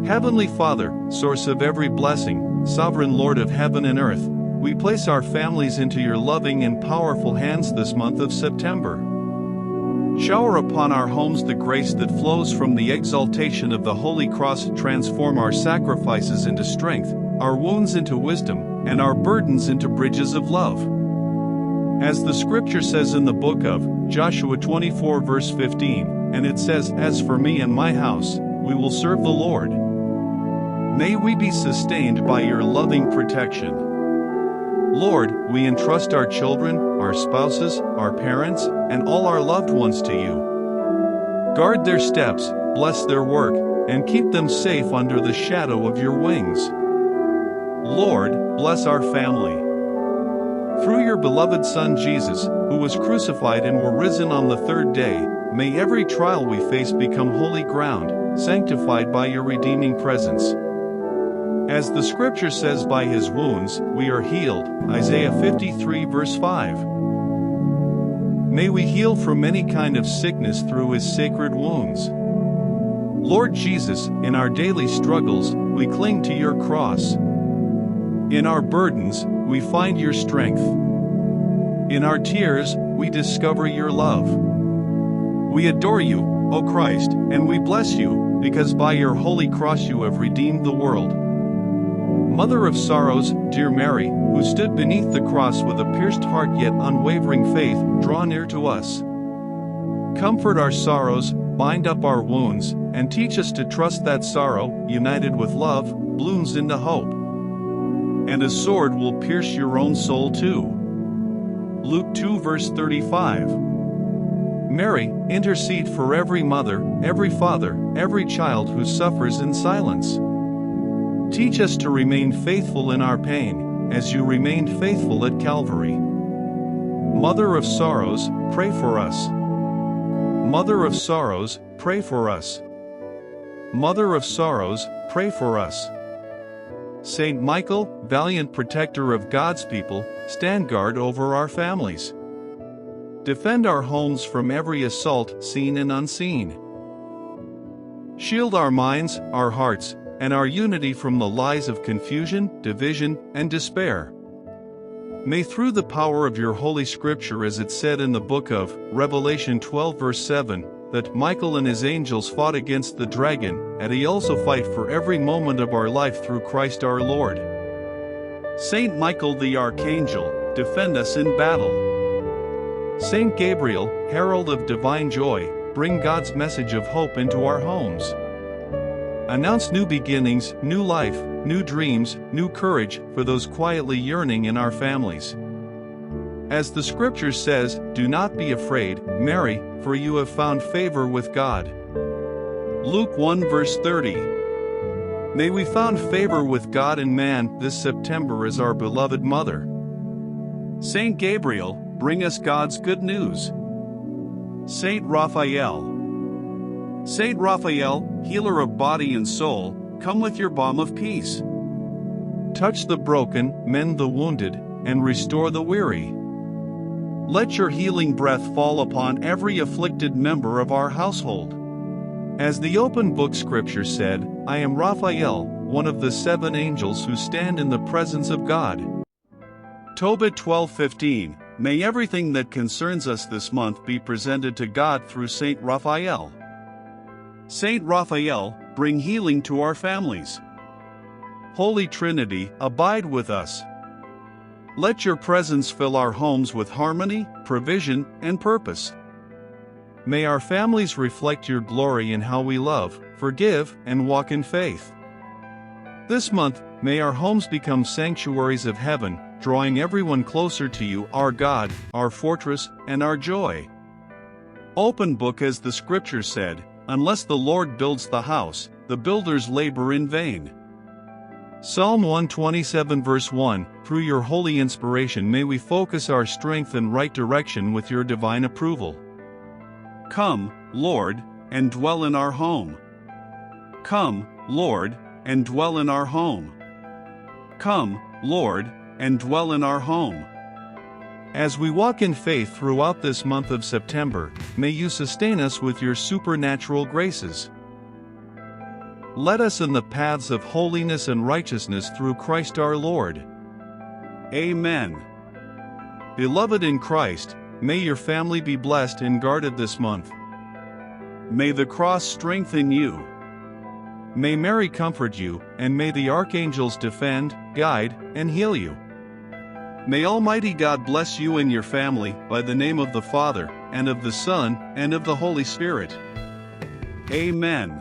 Heavenly Father, source of every blessing, sovereign Lord of heaven and earth, we place our families into your loving and powerful hands this month of September. Shower upon our homes the grace that flows from the exaltation of the Holy Cross to transform our sacrifices into strength, our wounds into wisdom, and our burdens into bridges of love. As the scripture says in the book of Joshua 24 verse 15, and it says, "As for me and my house, we will serve the Lord." May we be sustained by your loving protection. Lord, we entrust our children, our spouses, our parents, and all our loved ones to you. Guard their steps, bless their work, and keep them safe under the shadow of your wings. Lord, bless our family. Through your beloved Son Jesus, who was crucified and were risen on the third day, may every trial we face become holy ground, sanctified by your redeeming presence. As the scripture says, by his wounds we are healed, Isaiah 53 verse 5. May we heal from any kind of sickness through his sacred wounds. Lord Jesus, in our daily struggles, we cling to your cross. In our burdens, we find your strength. In our tears, we discover your love. We adore you, O Christ, and we bless you, because by your holy cross you have redeemed the world. Mother of sorrows, dear Mary, who stood beneath the cross with a pierced heart yet unwavering faith, draw near to us. Comfort our sorrows, bind up our wounds, and teach us to trust that sorrow, united with love, blooms into hope. And a sword will pierce your own soul too. Luke 2 verse 35. Mary, intercede for every mother, every father, every child who suffers in silence. Teach us to remain faithful in our pain, as you remained faithful at Calvary. Mother of sorrows, pray for us. Mother of sorrows, pray for us. Mother of sorrows, pray for us. Saint Michael, valiant protector of God's people, stand guard over our families. Defend our homes from every assault, seen and unseen. Shield our minds, our hearts, and our unity from the lies of confusion, division, and despair. May through the power of your holy scripture, as it said in the book of Revelation 12 verse 7, that Michael and his angels fought against the dragon, and he also fight for every moment of our life through Christ our Lord. Saint Michael the Archangel, defend us in battle. Saint Gabriel, herald of divine joy, bring God's message of hope into our homes. Announce new beginnings, new life, new dreams, new courage for those quietly yearning in our families. As the scripture says, do not be afraid, Mary, for you have found favor with God. Luke 1 verse 30. May we found favor with God and man this September as our beloved mother. Saint Gabriel, bring us God's good news. Saint Raphael. Saint Raphael, healer of body and soul, come with your balm of peace. Touch the broken, mend the wounded, and restore the weary. Let your healing breath fall upon every afflicted member of our household. As the open book scripture said, I am Raphael, one of the 7 angels who stand in the presence of God. Tobit 12:15. May everything that concerns us this month be presented to God through Saint Raphael. Saint Raphael, bring healing to our families. Holy Trinity, abide with us. Let your presence fill our homes with harmony, provision, and purpose. May our families reflect your glory in how we love, forgive, and walk in faith. This month, may our homes become sanctuaries of heaven, drawing everyone closer to you, our God, our fortress, and our joy. Open book, as the scripture said, unless the Lord builds the house, the builders labor in vain. Psalm 127 verse 1, through your holy inspiration may we focus our strength and right direction with your divine approval. Come, Lord, and dwell in our home. Come, Lord, and dwell in our home. Come, Lord, and dwell in our home. As we walk in faith throughout this month of September, may you sustain us with your supernatural graces. Lead us in the paths of holiness and righteousness through Christ our Lord. Amen. Beloved in Christ, may your family be blessed and guarded this month. May the cross strengthen you. May Mary comfort you, and may the archangels defend, guide, and heal you. May Almighty God bless you and your family, by the name of the Father, and of the Son, and of the Holy Spirit. Amen.